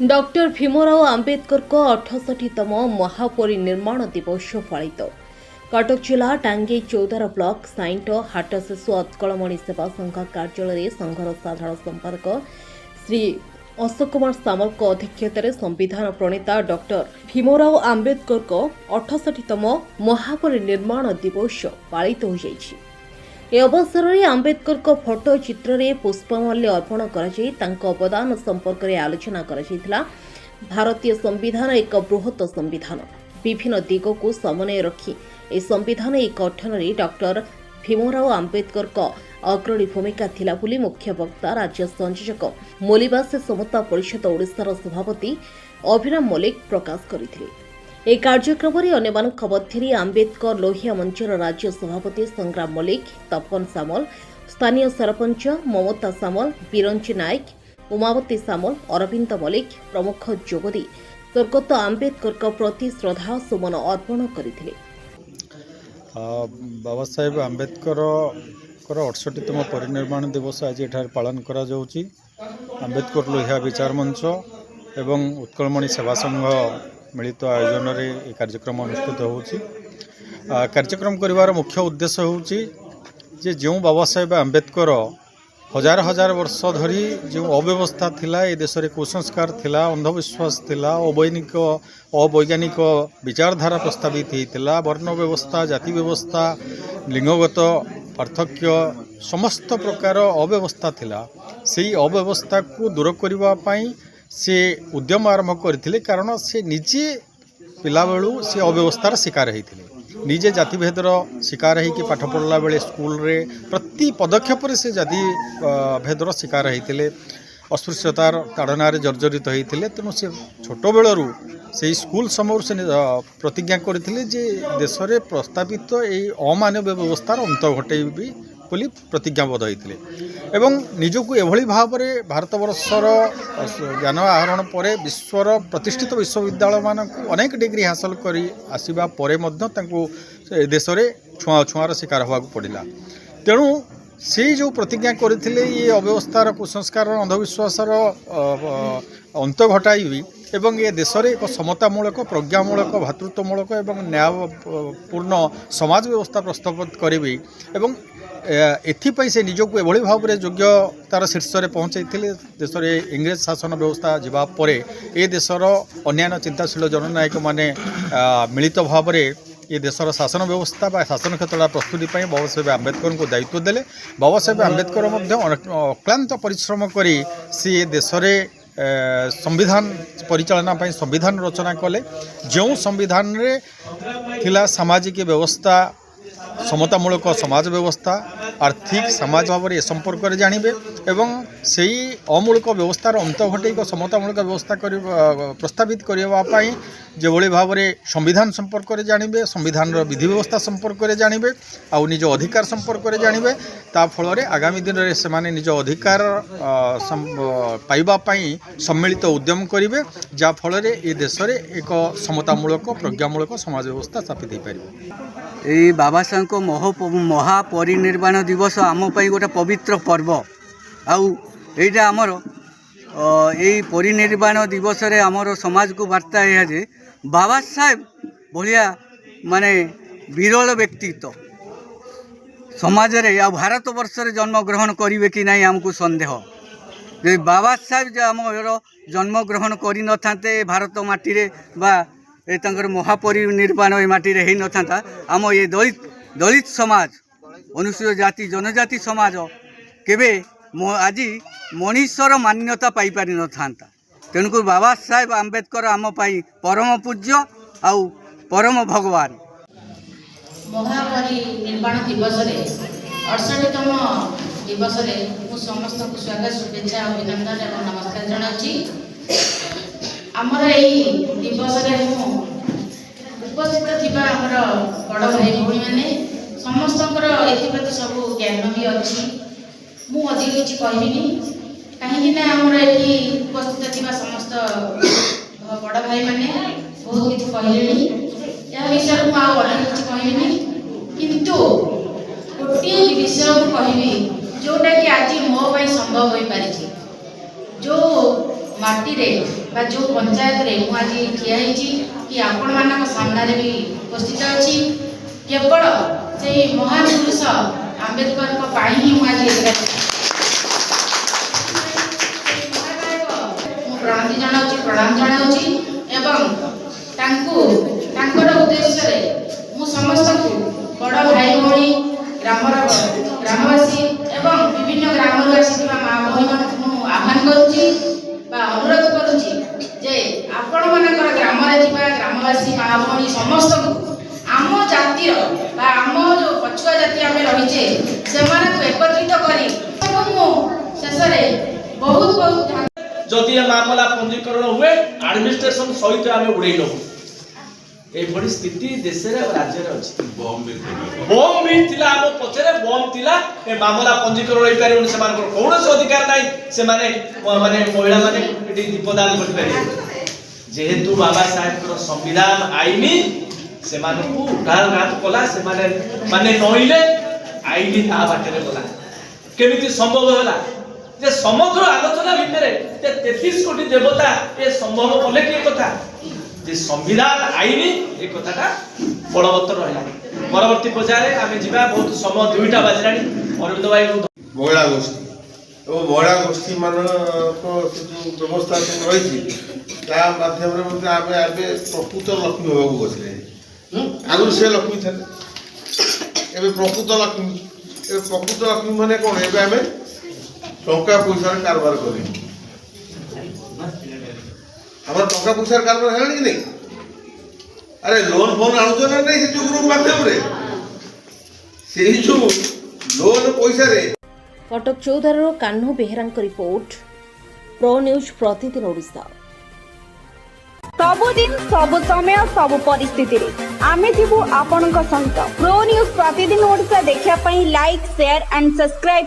Doctor Bhimrao Ambedkar को 68तम महापरिनिर्माण दिवस पालित कटक जिला टांगी चौदार ब्लॉक साइंट हाट शिशु उत्कलमणि सेवा संघ कार्यालय संघर साधारण संपादक श्री अशोक कुमार सामल को अध्यक्षतार संविधान प्रणेता डॉक्टर भीमराव आंबेडकर को 68तम महापरिनिर्माण दिवस पालित हो जाइछि। ए अवसर में आंबेडकर को फोटो चित्र रे पुष्पमाल्य अर्पण कर अवदान संपर्क में आलोचना कर। भारतीय संविधान एक बृहत संविधान विभिन्न दिग को समन्वय रखी ए संविधान एक गठन में डॉक्टर भीमराव आंबेडकर को अग्रणी भूमिका थिला बोली मुख्य वक्ता राज्य संयोजक मोलिबास समता परिषद ओडिशार सभापति अभिराम मल्लिक प्रकाश करथिले। ए कार्यक्रम में अन्यमानक मध्य आंबेडकर लोहिया मंचर राज्य सभापति संग्राम मल्लिक, तपन सामल, स्थानीय सरपंच ममता सामल, बिरंची नायक, उमावती सामल, अरविंद मल्लिक प्रमुख जोगदी स्वर्गत आंबेडकर प्रति श्रद्धा सुमन अर्पण करथिले। बाबा साहेब आंबेडकर 68तम परिनिर्माण दिवस आज एठार पालन करा जाउची। आंबेडकर लोहिया विचार मंच एवं उत्कलमणि सेवा संघ मिलित आयोजन रे कार्यक्रम अनुष्ठित होउची। कार्यक्रम करिवार मुख्य उद्देश्य होउची जे जो बाबा साहेब आंबेडकर हजार हजार वर्ष धरी जो अव्यवस्था थिला ए देश रे कुसंस्कार थिला, अंधविश्वास थिला, अवैज्ञानिक विचारधारा प्रस्तावित होता, वर्ण व्यवस्था, जाति व्यवस्था, लिंगगत पार्थक्य समस्त प्रकार अव्यवस्था थिला। सेही अव्यवस्था को दूर करबा पई से उद्यम आरंभ करथिले, कारण से निजे पिला बेलू से अव्यवस्थार शिकार होइथिले। निजे जातिभेदर शिकार होइकि पाठ पढ़ला बेले स्कूल रे प्रति पदक्षेप से जाति भेदर शिकार होइथिले, अस्पृश्यतार ताड़नार जर्जरित होइथिले। तेणु से छोट बेलू से स्कूल समय से प्रतिज्ञा करथिले जे देश रे प्रस्तावित एई अमानवीय व्यवस्थार अंत घटेबी बोली प्रतिज्ञाबद्ध होइथिले एवं निजको एभली भाव में भारतवर्षर ज्ञान आहरण पर विश्वर प्रतिष्ठित विश्वविद्यालय मानक अनेक डिग्री हासिल करी आसिबा परे मध्य तांको देश रे छुआर शिकार होगा पड़ा। तेणु से जो प्रतिज्ञा करथिले ये अव्यवस्थार कुसंस्कार अंधविश्वासर अंत घटाइबी एवं ये देश रे एक समतामूलक, प्रज्ञामूलक, भातृत्वमूलक एवं न्यायपूर्ण समाज व्यवस्था प्रस्तावित करेबी एवं एथिपाई से निजको एभली भाव में योग्यतार शीर्ष में पहुँचाई देश में इंग्रेज शासन व्यवस्था जावा परे ए देशर अन्यान्य चिंताशील जननायक माने मिलित भाव में ये देशर शासन व्यवस्था बा शासन क्षेत्र प्रस्तुति बाबा साहेब आंबेडकर को दायित्व देले। बाबा साहेब आंबेडकर अक्लांत परिश्रम करी सी देश में संविधान परिचालना पाई संविधान रचना कले। जो संविधान रे थिला सामाजिक व्यवस्था, समतामूलक समाज व्यवस्था, आर्थिक समाज भाव में संपर्क में जानवे एवं से अमूलक व्यवस्थार अंत घटे समतामूलक व्यवस्था प्रस्तावित करने जो भाव में संविधान संपर्क में जानवे, संविधान विधि व्यवस्था संपर्क में जानवे, आउ निज अधिकार संपर्क में जानवे। ता फल आगामी दिन में से निज अधिकार पाइबापी सम्मिलित उद्यम करेंगे, जहाँ फल ये देश में एक समतामूलक, प्रज्ञामूलक समाज व्यवस्था स्थापित हो पार। ये बाबा साहेब को महापरिनिर्वाण दिवस आम गोटे पवित्र पर्व। आईटा आमर यही परिनिर्वाण दिवस रे आमर समाज को वार्ता यह जे बाबा साहेब भाया माने विरल व्यक्तित्व समाज रे आ भारत वर्ष रे जन्म ग्रहण करेंगे कि नहीं आमको संदेह। जे बाबा साहेब जो आमर जन्म ग्रहण कर न था भारत माटी रे बा ए तंकर महापरिनिर्वाण ए माटी रे न था आम ये दलित समाज, अनुसूचित जाति जनजाति समाज केबे आज मनीषर मान्यता पाई पारि न था। तेणुक बाबा साहेब आंबेडकर आम पाई परम पूज्य आउ परम भगवान। महापरिनिर्वाण दिवस 68तम दिवस मु समस्त को स्वागत, शुभेच्छा, अभिनंदन और नमस्कार जनाऊँगी। आमर यही दिवस उपस्थित थिबा आमर बड़ भाई भौणी मैंने समस्त एप्रति सब ज्ञान भी अच्छी। मु अधिक किसी कहबिनी कहीं आमर ये उपस्थित थिबा समस्त बड़ भाई मैंने बहुत किसी कहले या विषय मुझे अधिक किसी कहबिनी, किंतु गोटे विषय कहबी जोटा कि आज मो संभव हो पारि। जो माटी रे बा जो पंचायत रे मु आज ठिया होइछि कि आपण मानक सामने रे भी उपस्थित अछि केवल से महान पुरुष आंबेडकर को पाई ही मु आज प्रणाम जनाऊँगी एवं उद्देश्य रे मु समस्त को बड़ भाई भौणी ग्रामवासी एवं विभिन्न ग्राम आसिथिबा माँ भौणी मानकु आह्वान करुछि बा अनुरोध करुछि जे आपण मानकर ग्राम रे थिबा ग्रामवासी माँ भौणी समस्त को आम जातिर बा आम जो पछुआ जाति आमे रहिचे से मानकु एकत्रित करी मु शेष रे बहुत जदि मामला पंजीकरण हुए एडमिनिस्ट्रेशन सहित आम उड़े नबू ये स्थिति देश राज्य अच्छी बम भी थिला आम पचरे बम थिला ए मामला पंजीकरण हो पारे से कौन अधिकार ना से माने महिला माने दीपदान कर जेहेतु बाबा साहेब संविधान आईन से उठाघात कला से माने नईले आईन ता बाटे गला केमिति संभव होला जे समग्र आलोचना भितर 33 कोटी देवता ये संभव कले कि कथा जे संविधान आईन ए कथाटा बलवत्तर रहा परवर्ती पर्याय आम जा बहुत समय 2टा बाजिलानी अरविंद भाई महिला गोष्ठी और महिला गोष्ठी मान जो व्यवस्था रही माध्यम प्रकृत लक्ष्मी होगा बसले आगु से लक्ष्मी थे प्रकृत लक्ष्मी माने कौन एवं टंका पैसार कारबार कर टंका पैसार कारबार है कि नहीं अरे लोन फोन आणुच ना नहीं से ग्रुप माध्यम रे से जो लोन पैसा रे Cuttack 14 Kanhu Behera report pro news प्रतिदिन ओडिशा सबुदिन सब समय सब परिस्थिति रे आमे जीवु आपनका सहित प्रो न्यूज प्रतिदिन ओडिशा देखिया पई लाइक शेयर एंड सब्सक्राइब